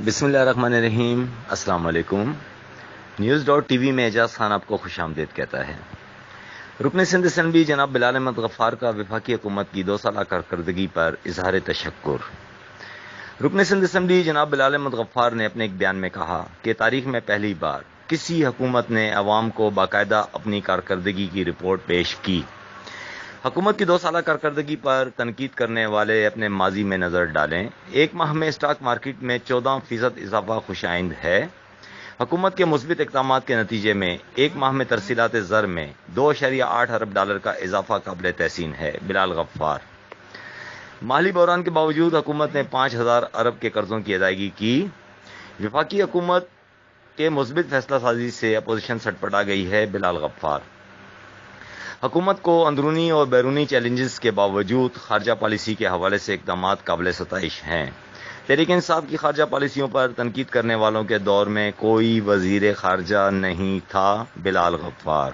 بسم اللہ الرحمن الرحیم۔ السلام علیکم۔ نیوز ڈاٹ ٹی وی میں اعجاز خان آپ کو خوش آمدید کہتا ہے۔ رکن سندھ اسمبلی جناب بلال احمد غفار کا وفاقی حکومت کی 2 سالہ کارکردگی پر اظہار تشکر۔ رکن سندھ اسمبلی جناب بلال احمد غفار نے اپنے ایک بیان میں کہا کہ تاریخ میں پہلی بار کسی حکومت نے عوام کو باقاعدہ اپنی کارکردگی کی رپورٹ پیش کی۔ حکومت کی 2 سالہ کارکردگی پر تنقید کرنے والے اپنے ماضی میں نظر ڈالیں۔ 1 ماہ میں اسٹاک مارکیٹ میں 14% اضافہ خوش آئند ہے۔ حکومت کے مثبت اقدامات کے نتیجے میں 1 ماہ میں ترسیلات زر میں $2.8 ارب کا اضافہ قابل تحسین ہے۔ بلال غفار۔ مالی بحران کے باوجود حکومت نے 5,000 ارب کے قرضوں کی ادائیگی کی۔ وفاقی حکومت کے مثبت فیصلہ سازی سے اپوزیشن سٹپٹا گئی ہے۔ بلال غفار۔ حکومت کو اندرونی اور بیرونی چیلنجز کے باوجود خارجہ پالیسی کے حوالے سے اقدامات قابل ستائش ہیں۔ تحریک انصاف کی خارجہ پالیسیوں پر تنقید کرنے والوں کے دور میں کوئی وزیر خارجہ نہیں تھا۔ بلال غفار۔